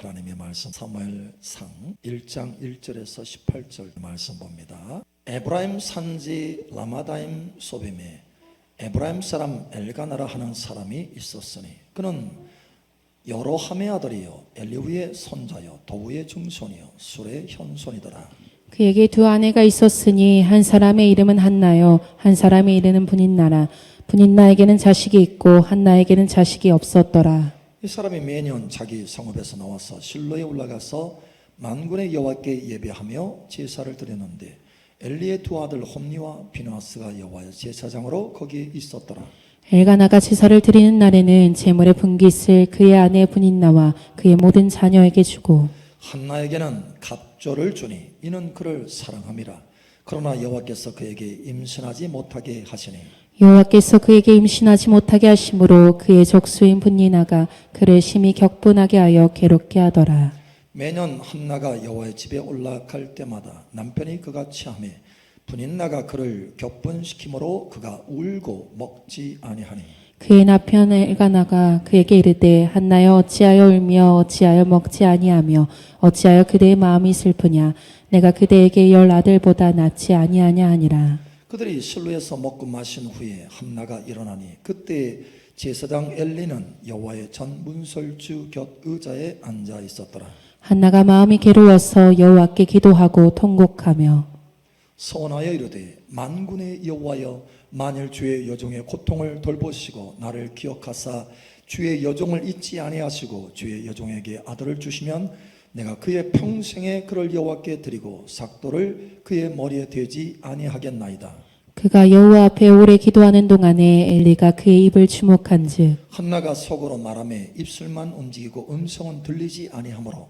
하나님의 말씀 사무엘상 1장 1절에서 18절 말씀 봅니다. 에브라임 산지 라마다임 소빔에 에브라임 사람 엘가나라 하는 사람이 있었으니 그는 여로함의 아들이요 엘리후의 손자요 도우의 증손이요 술의 현손이더라. 그에게 두 아내가 있었으니 한 사람의 이름은 한나요 한 사람의 이름은 분인나라. 분인나에게는 자식이 있고 한나에게는 자식이 없었더라. 이 사람이 매년 자기 성읍에서 나와서 실로에 올라가서 만군의 여호와께 예배하며 제사를 드렸는데 엘리의 두 아들 홈니와 비누아스가 여호와의 제사장으로 거기에 있었더라. 엘가나가 제사를 드리는 날에는 제물의 분깃을 그의 아내 분인나와 그의 모든 자녀에게 주고 한나에게는 갑조를 주니 이는 그를 사랑함이라. 그러나 여호와께서 그에게 임신하지 못하게 하시니 여호와께서 그에게 임신하지 못하게 하심으로 그의 적수인 분니나가 그를 심히 격분하게 하여 괴롭게 하더라. 매년 한나가 여호와의 집에 올라갈 때마다 남편이 그가 취하매 분인나가 그를 격분시키므로 그가 울고 먹지 아니하니 그의 남편 엘가나가 그에게 이르되 한나여 어찌하여 울며 어찌하여 먹지 아니하며 어찌하여 그대의 마음이 슬프냐 내가 그대에게 10 아들보다 낫지 아니하냐 하니라. 그들이 실로에서 먹고 마신 후에 한나가 일어나니 그때 제사장 엘리는 여호와의 전 문설주 곁 의자에 앉아 있었더라. 한나가 마음이 괴로워서 여호와께 기도하고 통곡하며 서원하여 이르되 만군의 여호와여 만일 주의 여종의 고통을 돌보시고 나를 기억하사 주의 여종을 잊지 아니하시고 주의 여종에게 아들을 주시면 내가 그의 평생에 그를 여호와께 드리고 삭도를 그의 머리에 대지 아니하겠나이다. 그가 여호와 앞에 오래 기도하는 동안에 엘리가 그의 입을 주목한즉 한나가 속으로 말하며 입술만 움직이고 음성은 들리지 아니하므로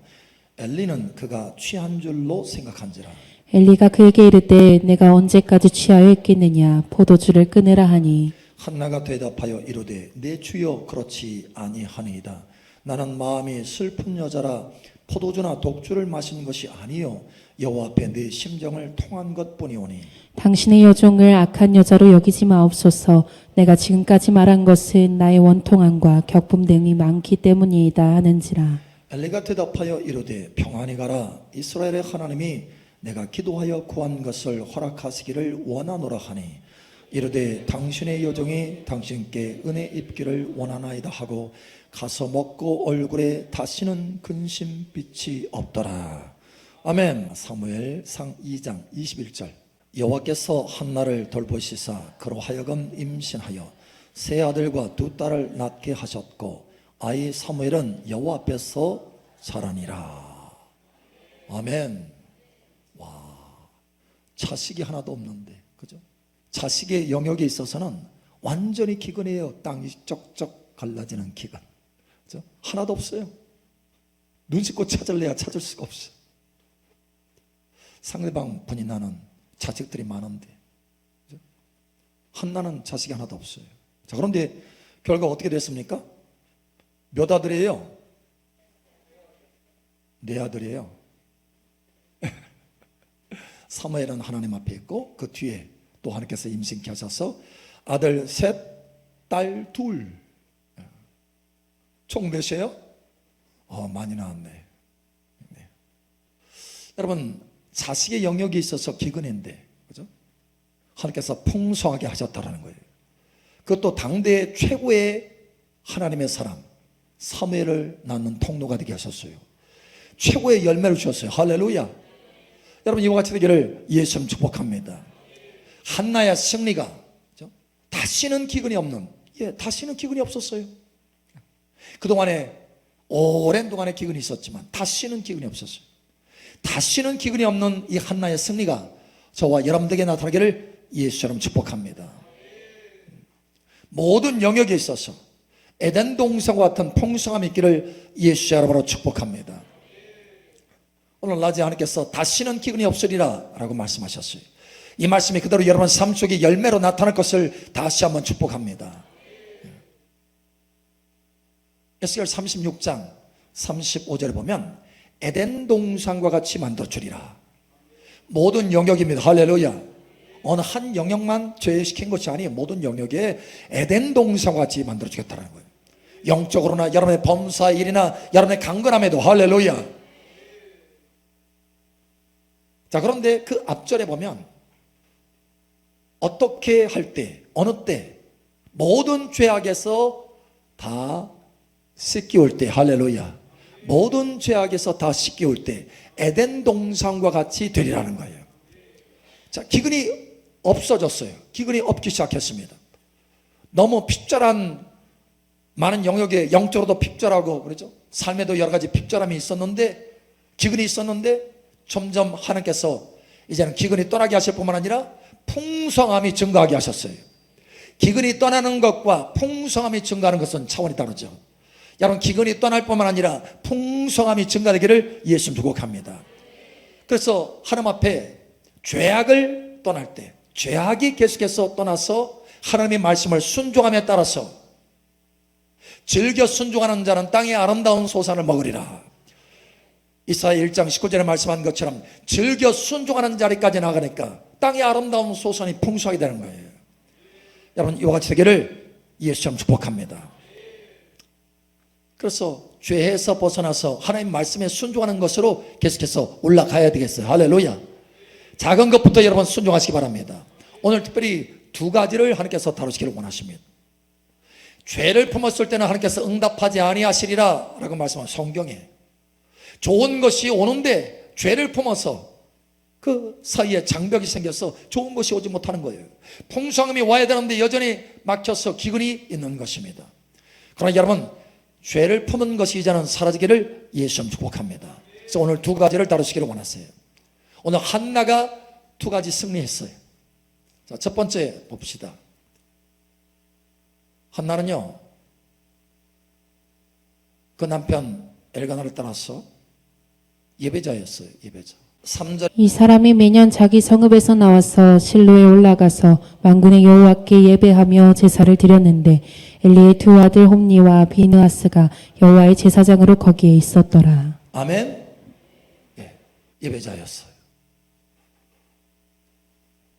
엘리는 그가 취한 줄로 생각한지라. 엘리가 그에게 이르되 내가 언제까지 취하여 있겠느냐 포도주를 끊으라 하니 한나가 대답하여 이르되 내 주여 그렇지 아니하니이다. 나는 마음이 슬픈 여자라 포도주나 독주를 마신 것이 아니요 여호와 앞에 내 심정을 통한 것뿐이오니 당신의 여종을 악한 여자로 여기지 마옵소서. 내가 지금까지 말한 것은 나의 원통함과 격분 등이 많기 때문이다 하는지라. 엘리가 대답하여 이르되 평안히 가라. 이스라엘의 하나님이 내가 기도하여 구한 것을 허락하시기를 원하노라 하니 이르되 당신의 여종이 당신께 은혜 입기를 원하나이다 하고 가서 먹고 얼굴에 다시는 근심빛이 없더라. 아멘. 사무엘상 2장 21절. 여호와께서 한나를 돌보시사 그로 하여금 임신하여 세 아들과 두 딸을 낳게 하셨고 아이 사무엘은 여호와 앞에서 자라니라. 아멘. 와, 자식이 하나도 없는데, 그죠? 자식의 영역에 있어서는 완전히 기근이에요. 땅이 쩍쩍 갈라지는 기근. 그죠? 하나도 없어요. 눈치껏 찾을래야 찾을 수가 없어요. 상대방 분이 나는 자식들이 많은데, 그죠? 한나는 자식이 하나도 없어요. 자, 그런데 결과 어떻게 됐습니까? 몇 아들이에요? 네 아들이에요. 사무엘은 하나님 앞에 있고 그 뒤에 또 하나님께서 임신케 하셔서 아들 셋, 딸 둘. 총 몇이에요? 많이 나왔네. 네. 여러분, 자식의 영역이 있어서 기근인데, 그죠? 하나님께서 풍성하게 하셨다라는 거예요. 그것도 당대 최고의 하나님의 사람 사무엘을 낳는 통로가 되게 하셨어요. 최고의 열매를 주셨어요. 할렐루야. 여러분, 이와 같이 되기를 예수님 축복합니다. 한나의 승리가, 그죠? 다시는 기근이 없는, 다시는 기근이 없었어요. 그동안에 오랜 동안에 기근이 있었지만 다시는 기근이 없었어요. 다시는 기근이 없는 이 한나의 승리가 저와 여러분들에게 나타나기를 예수처럼 축복합니다. 모든 영역에 있어서 에덴 동산과 같은 풍성함이 있기를 예수 여러분으로 축복합니다. 오늘 낮에 하나님께서 다시는 기근이 없으리라 라고 말씀하셨어요. 이 말씀이 그대로 여러분 삶 속에 열매로 나타날 것을 다시 한번 축복합니다. 에스겔 36장 35절에 보면 에덴 동산과 같이 만들어주리라. 모든 영역입니다. 할렐루야. 어느 한 영역만 제외시킨 것이 아니에요. 모든 영역에 에덴 동산과 같이 만들어주겠다는 거예요. 영적으로나 여러분의 범사 일이나 여러분의 강건함에도 할렐루야. 자, 그런데 그 앞절에 보면 어떻게 할 때, 어느 때 모든 죄악에서 다 씻기올 때, 할렐루야, 모든 죄악에서 다 씻기올 때 에덴 동산과 같이 되리라는 거예요. 자, 기근이 없어졌어요. 기근이 없기 시작했습니다. 너무 핍절한, 많은 영역에 영적으로도 핍절하고 그렇죠, 삶에도 여러 가지 핍절함이 있었는데, 기근이 있었는데 점점 하나님께서 이제는 기근이 떠나게 하실 뿐만 아니라 풍성함이 증가하게 하셨어요. 기근이 떠나는 것과 풍성함이 증가하는 것은 차원이 다르죠. 여러분, 기근이 떠날 뿐만 아니라 풍성함이 증가되기를 예수님 축복합니다. 그래서 하나님 앞에 죄악을 떠날 때, 죄악이 계속해서 떠나서 하나님의 말씀을 순종함에 따라서 즐겨 순종하는 자는 땅의 아름다운 소산을 먹으리라. 이사야 1장 19절에 말씀한 것처럼 즐겨 순종하는 자리까지 나가니까 땅의 아름다운 소산이 풍성하게 되는 거예요. 여러분, 이와 같이 되기를 예수님 축복합니다. 그래서 죄에서 벗어나서 하나님 말씀에 순종하는 것으로 계속해서 올라가야 되겠어요. 할렐루야. 작은 것부터 여러분 순종하시기 바랍니다. 오늘 특별히 두 가지를 하나님께서 다루시기를 원하십니다. 죄를 품었을 때는 하나님께서 응답하지 아니하시리라 라고 말씀한 성경에, 좋은 것이 오는데 죄를 품어서 그 사이에 장벽이 생겨서 좋은 것이 오지 못하는 거예요. 풍성함이 와야 되는데 여전히 막혀서 기근이 있는 것입니다. 그러나 여러분, 죄를 품은 것이 이제는 사라지기를 예수님 축복합니다. 그래서 오늘 두 가지를 다루시기를 원하세요. 오늘 한나가 두 가지 승리했어요. 자, 첫 번째 봅시다. 한나는요, 그 남편 엘가나를 따라서 예배자였어요. 예배자. 3절, 이 사람이 매년 자기 성읍에서 나와서 실로에 올라가서 만군의 여호와께 예배하며 제사를 드렸는데 엘리의 두 아들 홈니와 비느하스가 여호와의 제사장으로 거기에 있었더라. 아멘. 예, 예배자였어요.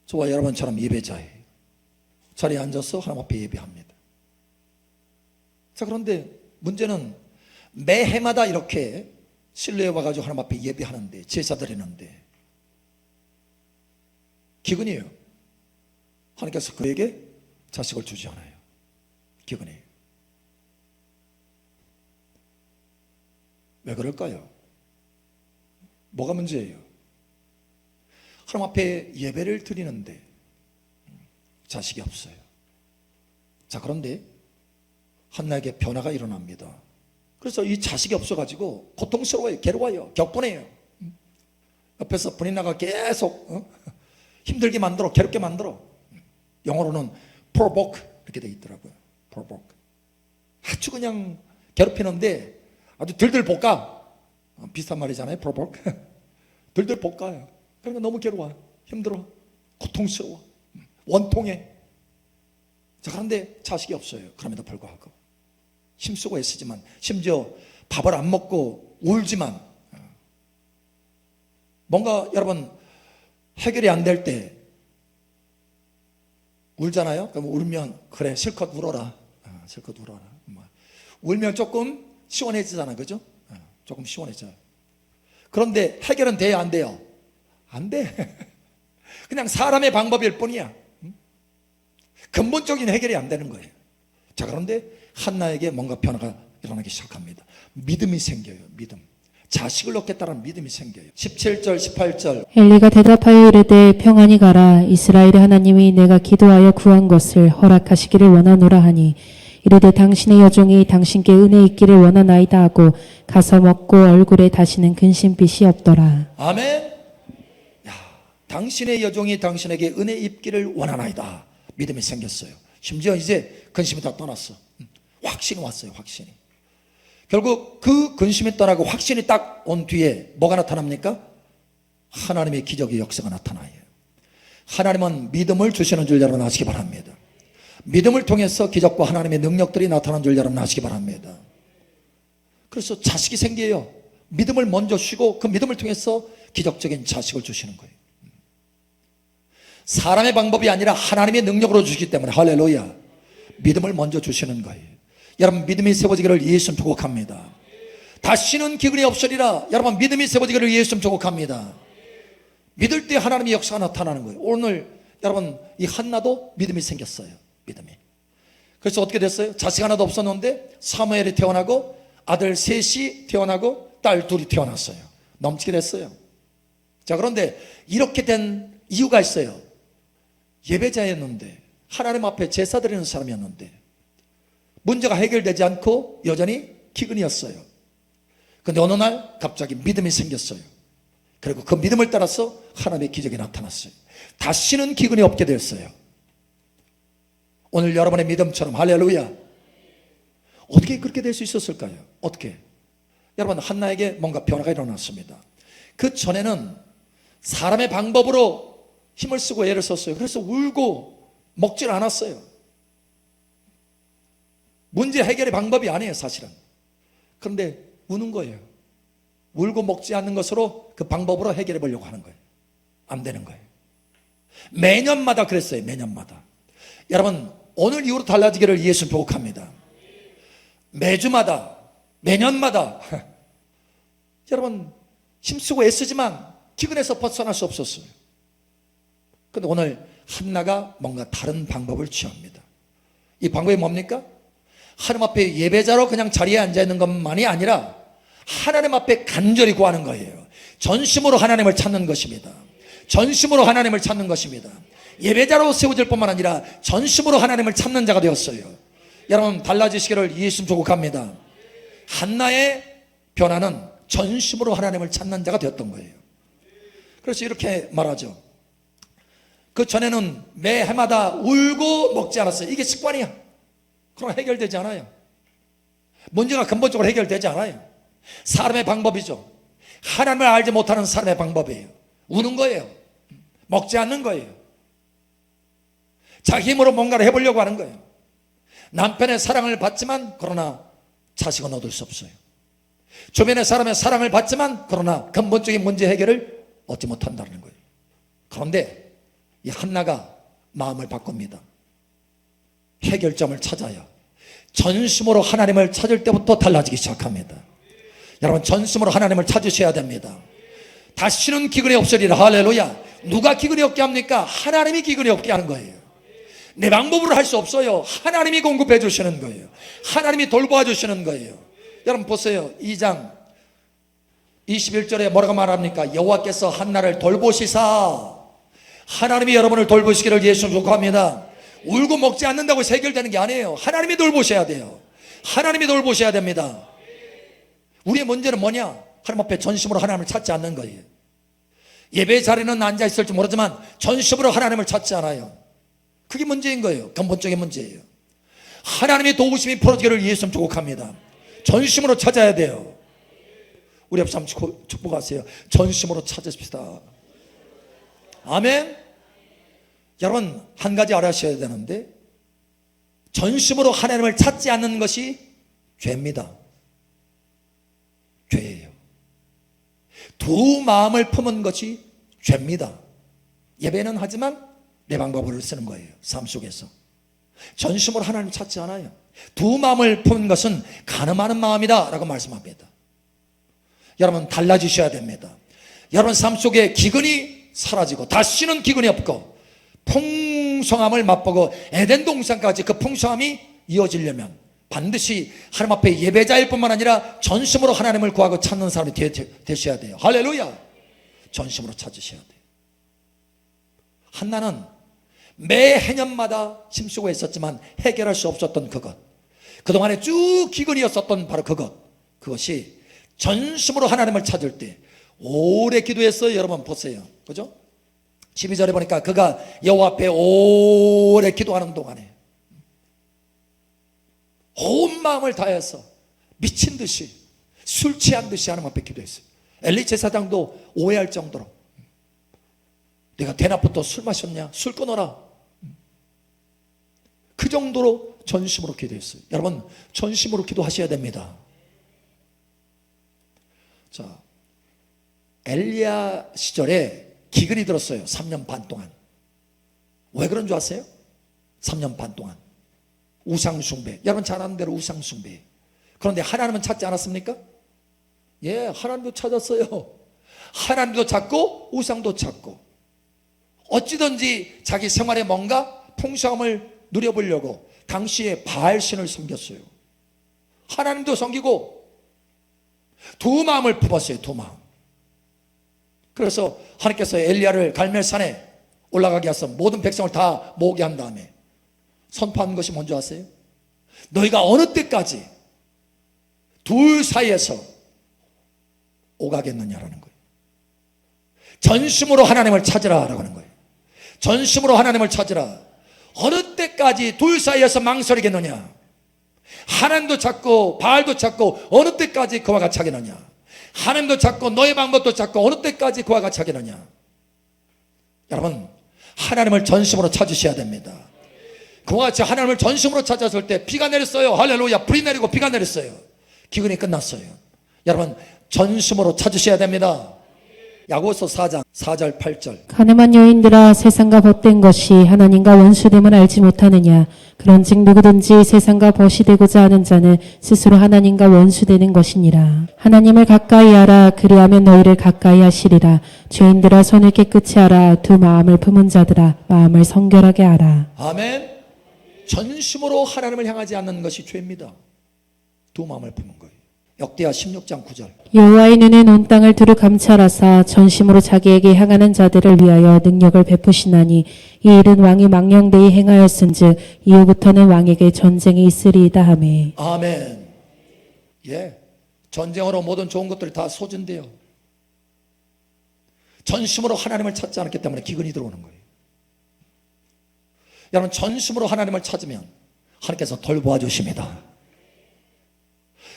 저와 여러분처럼 예배자예요. 자리에 앉아서 하나님 앞에 예배합니다. 자, 그런데 문제는 매해마다 이렇게 실내에 와가지고 하나님 앞에 예배하는데, 제사 드리는데 기근이에요. 하나님께서 그에게 자식을 주지 않아요. 기근이에요. 왜 그럴까요? 뭐가 문제예요? 하나님 앞에 예배를 드리는데 자식이 없어요. 자, 그런데 한나에게 변화가 일어납니다. 그래서 이 자식이 없어가지고 고통스러워요. 괴로워요. 격분해요. 옆에서 분이나가 계속 힘들게 만들어, 괴롭게 만들어. 영어로는 provoke 이렇게 돼 있더라고요. provoke. 아주 그냥 괴롭히는데 아주 들들 볶아. 비슷한 말이잖아요. provoke. 들들 볶아요. 그러니까 너무 괴로워, 힘들어, 고통스러워, 원통해. 자, 그런데 자식이 없어요. 그럼에도 불구하고 힘쓰고 애쓰지만, 심지어 밥을 안 먹고 울지만, 뭔가 여러분 해결이 안 될 때 울잖아요. 그럼 울면 그래, 실컷 울어라. 실컷 울어라. 울면 조금 시원해지잖아, 그죠? 조금 시원해져요. 그런데 해결은 돼요, 안 돼요? 안 돼. 그냥 사람의 방법일 뿐이야. 근본적인 해결이 안 되는 거예요. 자, 그런데 한나에게 뭔가 변화가 일어나기 시작합니다. 믿음이 생겨요. 믿음. 자식을 얻겠다는 믿음이 생겨요. 17절 18절, 엘리가 대답하여 이르되 평안히 가라. 이스라엘의 하나님이 내가 기도하여 구한 것을 허락하시기를 원하노라 하니 이르되 당신의 여종이 당신께 은혜 있기를 원하나이다 하고 가서 먹고 얼굴에 다시는 근심빛이 없더라. 아멘. 야, 당신의 여종이 당신에게 은혜 입기를 원하나이다. 믿음이 생겼어요. 심지어 이제 근심이 다 떠났어. 확신이 왔어요. 확신이. 결국 그 근심이 떠나고 확신이 딱 온 뒤에 뭐가 나타납니까? 하나님의 기적의 역사가 나타나요. 하나님은 믿음을 주시는 줄 여러분 아시기 바랍니다. 믿음을 통해서 기적과 하나님의 능력들이 나타나는 줄 여러분 아시기 바랍니다. 그래서 자식이 생겨요. 믿음을 먼저 주시고 그 믿음을 통해서 기적적인 자식을 주시는 거예요. 사람의 방법이 아니라 하나님의 능력으로 주시기 때문에 할렐루야, 믿음을 먼저 주시는 거예요. 여러분 믿음이 세워지기를 예수 축복합니다. 다시는 기근이 없으리라. 여러분 믿음이 세워지기를 예수 축복합니다. 믿을 때 하나님의 역사가 나타나는 거예요. 오늘 여러분 이 한나도 믿음이 생겼어요. 믿음이. 그래서 어떻게 됐어요? 자식 하나도 없었는데 사무엘이 태어나고 아들 셋이 태어나고 딸 둘이 태어났어요. 넘치게 됐어요. 자, 그런데 이렇게 된 이유가 있어요. 예배자였는데 하나님 앞에 제사 드리는 사람이었는데 문제가 해결되지 않고 여전히 기근이었어요. 그런데 어느 날 갑자기 믿음이 생겼어요. 그리고 그 믿음을 따라서 하나님의 기적이 나타났어요. 다시는 기근이 없게 됐어요. 오늘 여러분의 믿음처럼. 할렐루야. 어떻게 그렇게 될 수 있었을까요? 어떻게? 여러분 한나에게 뭔가 변화가 일어났습니다. 그 전에는 사람의 방법으로 힘을 쓰고 애를 썼어요. 그래서 울고 먹질 않았어요. 문제 해결의 방법이 아니에요, 사실은. 그런데 우는 거예요. 울고 먹지 않는 것으로 그 방법으로 해결해 보려고 하는 거예요. 안 되는 거예요. 매년마다 그랬어요. 매년마다. 여러분 오늘 이후로 달라지기를 예수 축복합니다. 매주마다 매년마다 여러분 힘쓰고 애쓰지만 기근에서 벗어날 수 없었어요. 그런데 오늘 한나가 뭔가 다른 방법을 취합니다. 이 방법이 뭡니까? 하나님 앞에 예배자로 그냥 자리에 앉아있는 것만이 아니라 하나님 앞에 간절히 구하는 거예요. 전심으로 하나님을 찾는 것입니다. 전심으로 하나님을 찾는 것입니다. 예배자로 세워질 뿐만 아니라 전심으로 하나님을 찾는 자가 되었어요. 여러분 달라지시기를 예수 축복합니다. 한나의 변화는 전심으로 하나님을 찾는 자가 되었던 거예요. 그래서 이렇게 말하죠. 그 전에는 매 해마다 울고 먹지 않았어요. 이게 습관이야. 그럼 해결되지 않아요. 문제가 근본적으로 해결되지 않아요. 사람의 방법이죠. 하나님을 알지 못하는 사람의 방법이에요. 우는 거예요. 먹지 않는 거예요. 자기 힘으로 뭔가를 해보려고 하는 거예요. 남편의 사랑을 받지만 그러나 자식은 얻을 수 없어요. 주변의 사람의 사랑을 받지만 그러나 근본적인 문제 해결을 얻지 못한다는 거예요. 그런데 이 한나가 마음을 바꿉니다. 해결점을 찾아야 전심으로 하나님을 찾을 때부터 달라지기 시작합니다. 여러분 전심으로 하나님을 찾으셔야 됩니다. 다시는 기근이 없으리라. 할렐루야. 누가 기근이 없게 합니까? 하나님이 기근이 없게 하는 거예요. 내 방법으로 할 수 없어요. 하나님이 공급해 주시는 거예요. 하나님이 돌보아 주시는 거예요. 여러분 보세요. 2장 21절에 뭐라고 말합니까? 여호와께서 한나를 돌보시사. 하나님이 여러분을 돌보시기를 예수 축복합니다. 울고 먹지 않는다고 해결되는 게 아니에요. 하나님이 돌보셔야 돼요. 하나님이 돌보셔야 됩니다. 우리의 문제는 뭐냐? 하나님 앞에 전심으로 하나님을 찾지 않는 거예요. 예배 자리는 앉아 있을지 모르지만 전심으로 하나님을 찾지 않아요. 그게 문제인 거예요. 근본적인 문제예요. 하나님의 도우심이 풀어지기를 예수 축복합니다. 전심으로 찾아야 돼요. 우리 앞에 한번 축복하세요. 전심으로 찾으십시다. 아멘. 여러분 한 가지 알아셔야 되는데 전심으로 하나님을 찾지 않는 것이 죄입니다. 죄예요. 두 마음을 품은 것이 죄입니다. 예배는 하지만 내 방법으로 쓰는 거예요. 삶 속에서 전심으로 하나님을 찾지 않아요. 두 마음을 품은 것은 간음하는 마음이다 라고 말씀합니다. 여러분 달라지셔야 됩니다. 여러분 삶 속에 기근이 사라지고 다시는 기근이 없고 풍성함을 맛보고 에덴 동산까지 그 풍성함이 이어지려면 반드시 하나님 앞에 예배자일 뿐만 아니라 전심으로 하나님을 구하고 찾는 사람이 되셔야 돼요. 할렐루야. 전심으로 찾으셔야 돼요. 한나는 매 해년마다 힘쓰고 했었지만 해결할 수 없었던 그것, 그동안에 쭉 기근이었었던 바로 그것이 전심으로 하나님을 찾을 때 오래 기도했어요. 여러분 보세요. 그죠? 12절에 보니까 그가 여호와 앞에 오래 기도하는 동안에 온 마음을 다해서 미친 듯이 술 취한 듯이 하나님 앞에 기도했어요. 엘리 제사장도 오해할 정도로 내가 대낮부터 술 마셨냐? 술 끊어라. 그 정도로 전심으로 기도했어요. 여러분 전심으로 기도하셔야 됩니다. 자, 엘리야 시절에 기근이 들었어요. 3년 반 동안. 왜 그런 줄 아세요? 3년 반 동안 우상숭배. 여러분 잘 아는 대로 우상숭배. 그런데 하나님은 찾지 않았습니까? 예, 하나님도 찾았어요. 하나님도 찾고 우상도 찾고, 어찌든지 자기 생활에 뭔가 풍성함을 누려보려고 당시에 바알신을 섬겼어요. 하나님도 섬기고 두 마음을 품었어요. 두 마음. 그래서 하나님께서 엘리야를 갈멜산에 올라가게 해서 모든 백성을 다 모으게 한 다음에 선포한 것이 뭔지 아세요? 너희가 어느 때까지 둘 사이에서 오가겠느냐라는 거예요. 전심으로 하나님을 찾으라라고 하는 거예요. 전심으로 하나님을 찾으라. 어느 때까지 둘 사이에서 망설이겠느냐? 하나님도 찾고 바알도 찾고 어느 때까지 그와 같이 하겠느냐? 하나님도 찾고 너의 방법도 찾고 어느 때까지 그와 같이 하겠느냐? 여러분, 하나님을 전심으로 찾으셔야 됩니다. 그와 같이 하나님을 전심으로 찾았을 때 비가 내렸어요. 할렐루야. 불이 내리고 비가 내렸어요. 기근이 끝났어요. 여러분, 전심으로 찾으셔야 됩니다. 야고보서 4장 4절 8절. 가늠한 여인들아, 세상과 벗된 것이 하나님과 원수됨을 알지 못하느냐? 그런즉 누구든지 세상과 벗이 되고자 하는 자는 스스로 하나님과 원수되는 것이니라. 하나님을 가까이 하라. 그리하면 너희를 가까이 하시리라. 죄인들아, 손을 깨끗이 하라. 두 마음을 품은 자들아, 마음을 성결하게 하라. 아멘. 전심으로 하나님을 향하지 않는 것이 죄입니다. 두 마음을 품은 거예요. 역대하 16장 9절. 여호와의 눈은 온 땅을 두루 감찰하사 전심으로 자기에게 향하는 자들을 위하여 능력을 베푸시나니 이 일은 왕이 망령되이 행하였은즉 이후부터는 왕에게 전쟁이 있으리이다 하매. 아멘. 예, 전쟁으로 모든 좋은 것들이 다 소진돼요. 전심으로 하나님을 찾지 않았기 때문에 기근이 들어오는 거예요. 여러분, 전심으로 하나님을 찾으면 하나님께서 돌보아 주십니다.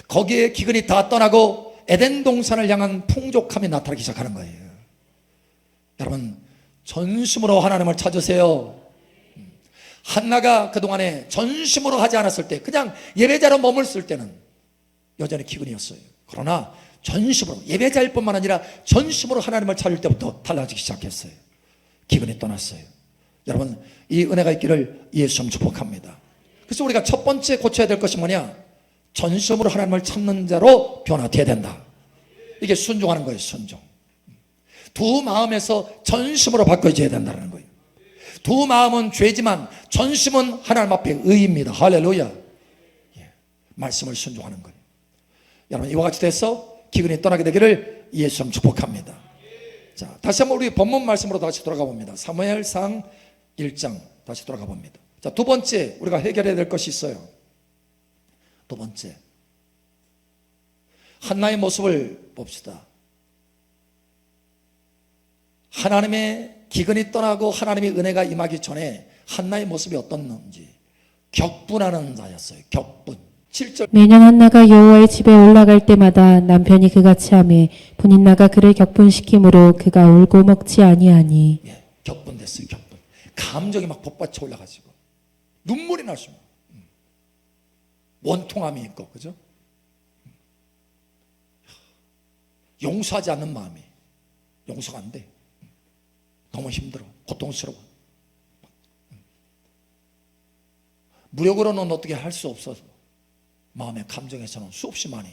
거기에 기근이 다 떠나고 에덴 동산을 향한 풍족함이 나타나기 시작하는 거예요. 여러분, 전심으로 하나님을 찾으세요. 한나가 그동안에 전심으로 하지 않았을 때, 그냥 예배자로 머물렀을 때는 여전히 기근이었어요. 그러나 전심으로, 예배자일 뿐만 아니라 전심으로 하나님을 찾을 때부터 달라지기 시작했어요. 기근이 떠났어요. 여러분, 이 은혜가 있기를 예수님 축복합니다. 그래서 우리가 첫 번째 고쳐야 될 것이 뭐냐? 전심으로 하나님을 찾는 자로 변화되어야 된다. 이게 순종하는 거예요. 순종. 두 마음에서 전심으로 바꿔줘야 된다는 거예요. 두 마음은 죄지만 전심은 하나님 앞에 의입니다. 할렐루야. 예, 말씀을 순종하는 거예요. 여러분, 이와 같이 돼서 기근이 떠나게 되기를 예수님 축복합니다. 자, 다시 한번 우리 본문 말씀으로 다시 돌아가 봅니다. 사무엘상 1장 다시 돌아가 봅니다. 자, 두 번째 우리가 해결해야 될 것이 있어요. 두 번째, 한나의 모습을 봅시다. 하나님의 기근이 떠나고 하나님의 은혜가 임하기 전에 한나의 모습이 어떻는지, 격분하는 자였어요. 격분. 7절. 매년 한나가 여호와의 집에 올라갈 때마다 남편이 그같이 하매 분인나가 그를 격분시키므로 그가 울고 먹지 아니하니. 예, 격분됐어요. 격분. 감정이 막 복받쳐 올라가지고 눈물이 날 수 있어요. 원통함이 있고, 그죠? 용서하지 않는 마음이 용서가 안 돼. 너무 힘들어. 고통스러워. 무력으로는 어떻게 할 수 없어서 마음의 감정에서는 수없이 많이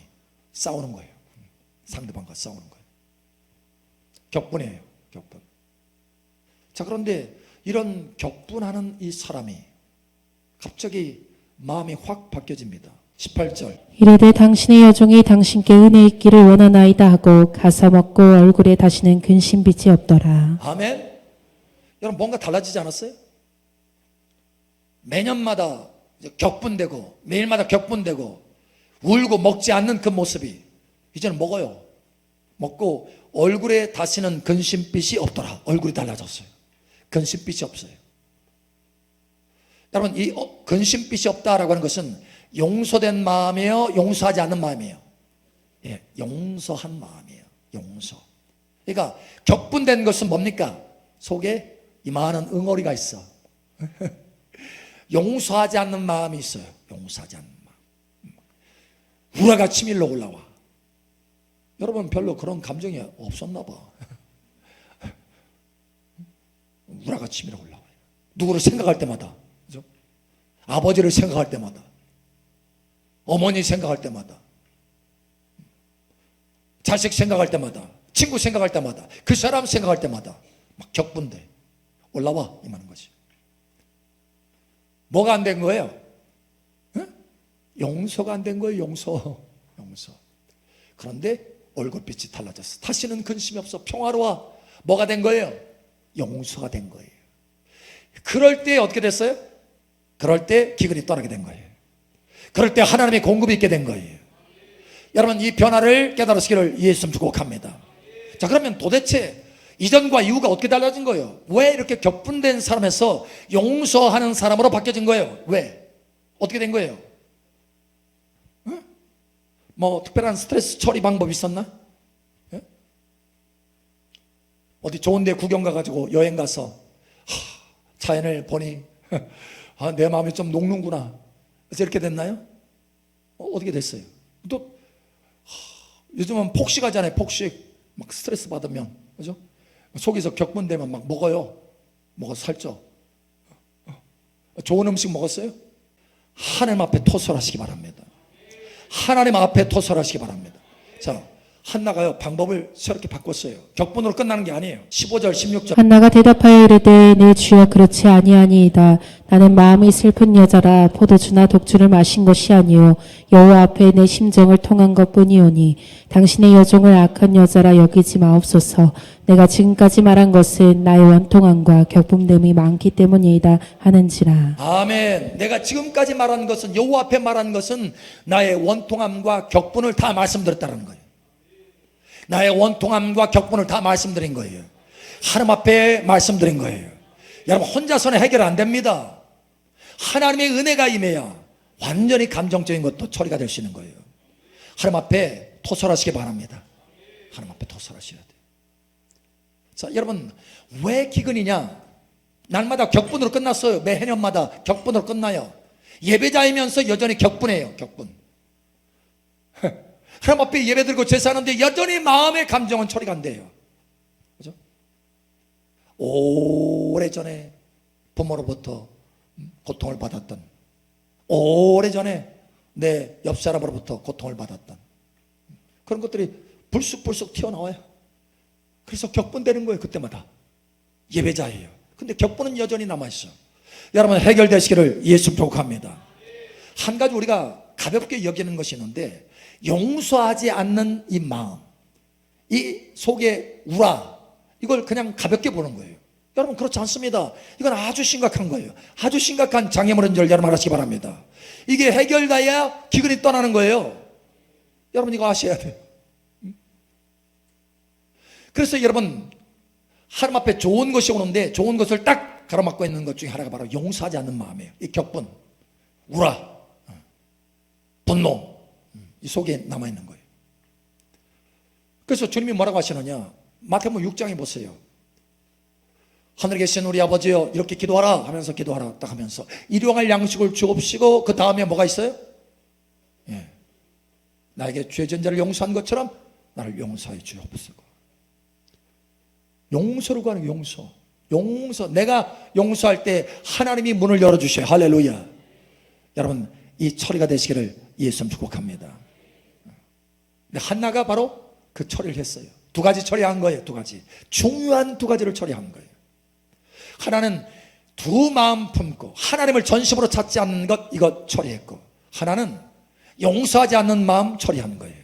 싸우는 거예요. 상대방과 싸우는 거예요. 격분이에요. 격분. 자, 그런데 이런 격분하는 이 사람이 갑자기 마음이 확 바뀌어집니다. 18절. 이르되 당신의 여종이 당신께 은혜 있기를 원하나이다 하고 가서 먹고 얼굴에 다시는 근심빛이 없더라. 아멘. 여러분, 뭔가 달라지지 않았어요? 매년마다 격분되고 매일마다 격분되고 울고 먹지 않는 그 모습이 이제는 먹어요. 먹고 얼굴에 다시는 근심빛이 없더라. 얼굴이 달라졌어요. 근심빛이 없어요. 여러분, 이 근심빛이 없다라고 하는 것은 용서된 마음이에요? 용서하지 않는 마음이에요? 예, 용서한 마음이에요. 용서. 그러니까 격분된 것은 뭡니까? 속에 이만한 응어리가 있어. 용서하지 않는 마음이 있어요. 용서하지 않는 마음. 우라가 치밀러 올라와. 여러분, 별로 그런 감정이 없었나 봐. 우라가 치밀어 올라와요. 누구를 생각할 때마다. 그죠? 아버지를 생각할 때마다, 어머니 생각할 때마다, 자식 생각할 때마다, 친구 생각할 때마다, 그 사람 생각할 때마다 막 격분돼. 올라와 임하는 거지. 뭐가 안 된 거예요? 응? 용서가 안 된 거예요. 용서. 그런데 얼굴빛이 달라졌어. 다시는 근심이 없어. 평화로워. 뭐가 된 거예요? 용서가 된 거예요. 그럴 때 어떻게 됐어요? 그럴 때 기근이 떠나게 된 거예요. 그럴 때 하나님의 공급이 있게 된 거예요. 여러분, 이 변화를 깨달으시기를 예수님 축복합니다. 자, 그러면 도대체 이전과 이후가 어떻게 달라진 거예요? 왜 이렇게 격분된 사람에서 용서하는 사람으로 바뀌어진 거예요? 왜? 어떻게 된 거예요? 응? 뭐 특별한 스트레스 처리 방법이 있었나? 예? 어디 좋은 데 구경 가가지고 여행 가서 자연을 보니 내 마음이 좀 녹는구나. 그래서 이렇게 됐나요? 어떻게 됐어요? 또 요즘은 폭식하잖아요. 폭식. 막 스트레스 받으면, 그죠? 속에서 격분되면 막 먹어요. 먹어서 살쪄. 좋은 음식 먹었어요? 하나님 앞에 토설하시기 바랍니다. 하나님 앞에 토설하시기 바랍니다. 자, 한나가요 방법을 새롭게 바꿨어요. 격분으로 끝나는 게 아니에요. 15절 16절. 한나가 대답하여 이르되 내 주여 그렇지 아니하니이다. 나는 마음이 슬픈 여자라 포도주나 독주를 마신 것이 아니요 여호와 앞에 내 심정을 통한 것뿐이오니 당신의 여종을 악한 여자라 여기지 마옵소서. 내가 지금까지 말한 것은 나의 원통함과 격분됨이 많기 때문이다 하는지라. 아멘. 내가 지금까지 말한 것은, 여호와 앞에 말한 것은 나의 원통함과 격분을 다 말씀드렸다는 거예요. 나의 원통함과 격분을 다 말씀드린 거예요. 하나님 앞에 말씀드린 거예요. 여러분, 혼자서는 해결 안 됩니다. 하나님의 은혜가 임해야 완전히 감정적인 것도 처리가 될 수 있는 거예요. 하나님 앞에 토설하시기 바랍니다. 하나님 앞에 토설하셔야 돼요. 자, 여러분, 왜 기근이냐? 날마다 격분으로 끝났어요. 매 해년마다 격분으로 끝나요. 예배자이면서 여전히 격분해요. 격분. 하나님 앞에 예배 드리고 제사하는데 여전히 마음의 감정은 처리가 안 돼요. 그죠? 오래전에 부모로부터 고통을 받았던, 오래전에 내 옆사람으로부터 고통을 받았던 그런 것들이 불쑥불쑥 튀어나와요. 그래서 격분되는 거예요. 그때마다. 예배자예요. 근데 격분은 여전히 남아있어. 여러분, 해결되시기를 예수 축복합니다. 한 가지 우리가 가볍게 여기는 것이 있는데, 용서하지 않는 이 마음, 이 속에 우라, 이걸 그냥 가볍게 보는 거예요. 여러분, 그렇지 않습니다. 이건 아주 심각한 거예요. 아주 심각한 장애물인 줄 여러분 알아시기 바랍니다. 이게 해결돼야 기근이 떠나는 거예요. 여러분, 이거 아셔야 돼요. 그래서 여러분, 하나님 앞에 좋은 것이 오는데 좋은 것을 딱 가로막고 있는 것 중에 하나가 바로 용서하지 않는 마음이에요. 이 격분, 우라, 분노, 이 속에 남아있는 거예요. 그래서 주님이 뭐라고 하시느냐? 마태복음 6장에 보세요. 하늘에 계신 우리 아버지여, 이렇게 기도하라 하면서 기도하라 딱 하면서 일용할 양식을 주옵시고, 그 다음에 뭐가 있어요? 예. 나에게 죄 진 자를 용서한 것처럼 나를 용서해 주옵소서. 용서를 구하는 용서. 용서. 내가 용서할 때 하나님이 문을 열어주셔요. 할렐루야. 여러분, 이 처리가 되시기를 예수님 축복합니다. 근데 한나가 바로 그 처리를 했어요. 두 가지 처리한 거예요. 두 가지. 중요한 두 가지를 처리한 거예요. 하나는 두 마음 품고 하나님을 전심으로 찾지 않는 것, 이것 처리했고, 하나는 용서하지 않는 마음 처리한 거예요.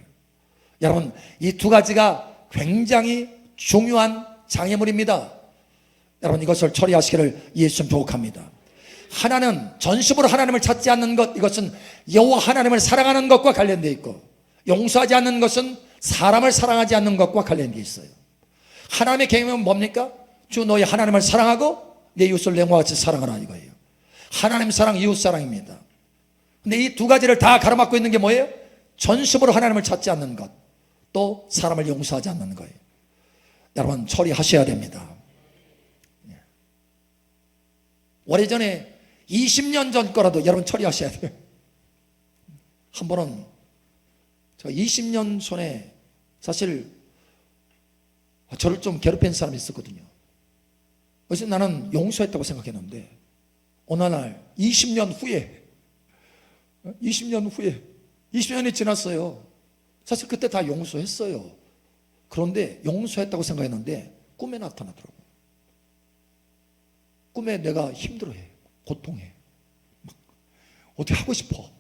여러분, 이 두 가지가 굉장히 중요한 장애물입니다. 여러분, 이것을 처리하시기를 예수님 축복합니다. 하나는 전심으로 하나님을 찾지 않는 것, 이것은 여호와 하나님을 사랑하는 것과 관련되어 있고, 용서하지 않는 것은 사람을 사랑하지 않는 것과 관련되어 있어요. 하나님의 계명은 뭡니까? 주 너희 하나님을 사랑하고 내 이웃을 내 몸과 같이 사랑하라, 이거예요. 하나님 사랑, 이웃 사랑입니다. 근데 이 두 가지를 다 가로막고 있는 게 뭐예요? 전심으로 하나님을 찾지 않는 것, 또 사람을 용서하지 않는 거예요. 여러분, 처리하셔야 됩니다. 오래전에 20년 전 거라도 여러분 처리하셔야 돼요. 한 번은 제가 20년 전에 사실 저를 좀 괴롭힌 사람이 있었거든요. 그래서 나는 용서했다고 생각했는데 어느 날 20년 후에 20년이 지났어요. 사실 그때 다 용서했어요. 그런데 용서했다고 생각했는데 꿈에 나타나더라고요. 꿈에 내가 힘들어해, 고통해, 막 어떻게 하고 싶어.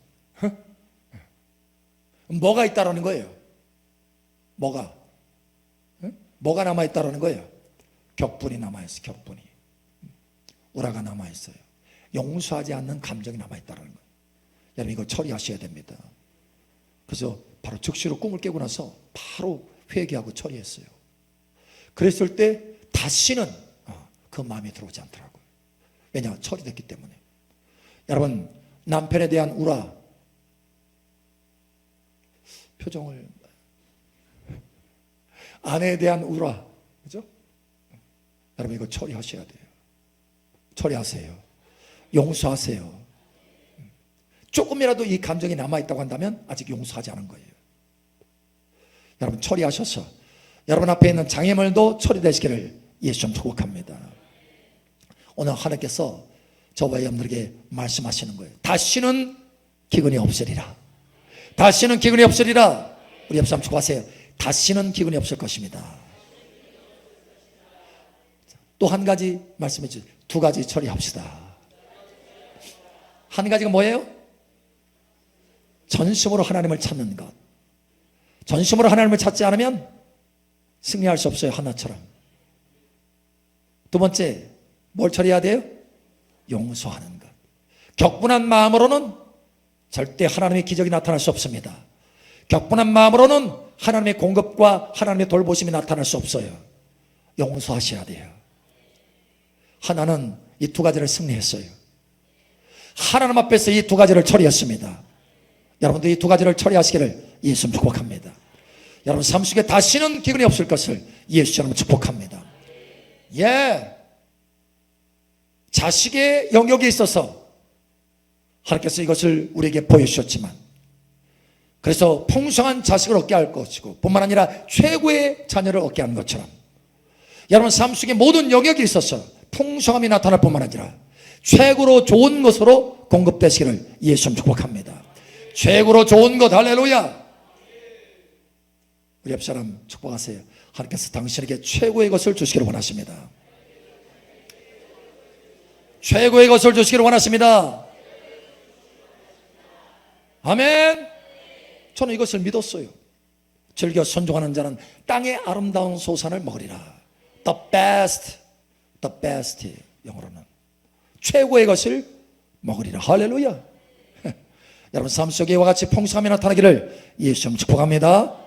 뭐가 있다라는 거예요? 뭐가 남아있다라는 거예요? 격분이 남아있어요. 격분이. 우라가 남아있어요. 용서하지 않는 감정이 남아있다라는 거예요. 여러분 이거 처리하셔야 됩니다. 그래서 바로 즉시로 꿈을 깨고 나서 바로 회개하고 처리했어요. 그랬을 때 다시는 그 마음에 들어오지 않더라고요. 왜냐? 처리됐기 때문에. 여러분 남편에 대한 우라, 표정을, 아내에 대한 우라, 그죠? 여러분 이거 처리하셔야 돼요. 처리하세요. 용서하세요. 조금이라도 이 감정이 남아있다고 한다면 아직 용서하지 않은 거예요. 여러분 처리하셔서 여러분 앞에 있는 장애물도 처리되시기를 예수님 축복합니다. 오늘 하나님께서 저와 여러분들에게 말씀하시는 거예요. 다시는 기근이 없으리라. 다시는 기근이 없으리라. 우리 옆 사람 축복하세요. 다시는 기근이 없을 것입니다. 또 한 가지 말씀해 주세요. 두 가지 처리합시다. 한 가지가 뭐예요? 전심으로 하나님을 찾는 것. 전심으로 하나님을 찾지 않으면 승리할 수 없어요. 하나처럼. 두 번째, 뭘 처리해야 돼요? 용서하는 것. 격분한 마음으로는 절대 하나님의 기적이 나타날 수 없습니다. 격분한 마음으로는 하나님의 공급과 하나님의 돌보심이 나타날 수 없어요. 용서하셔야 돼요. 하나는 이 두 가지를 승리했어요. 하나님 앞에서 이 두 가지를 처리했습니다. 여러분도 이 두 가지를 처리하시기를 예수님 축복합니다. 여러분 삶 속에 다시는 기근이 없을 것을 예수님 축복합니다. 자식의 영역에 있어서 하나님께서 이것을 우리에게 보여주셨지만, 그래서 풍성한 자식을 얻게 할 것이고 뿐만 아니라 최고의 자녀를 얻게 하는 것처럼 여러분 삶 속의 모든 영역에 있어서 풍성함이 나타날 뿐만 아니라 최고로 좋은 것으로 공급되시기를 예수님 축복합니다. 최고로 좋은 것, 할렐루야. 우리 옆 사람 축복하세요. 하나님께서 당신에게 최고의 것을 주시기를 원하십니다. 최고의 것을 주시기를 원하십니다. 아멘. 저는 이것을 믿었어요. 즐겨 순종하는 자는 땅의 아름다운 소산을 먹으리라. The best, 영어로는 최고의 것을 먹으리라. 할렐루야. 여러분 삶 속에 이와 같이 풍성함이 나타나기를 예수님 축복합니다.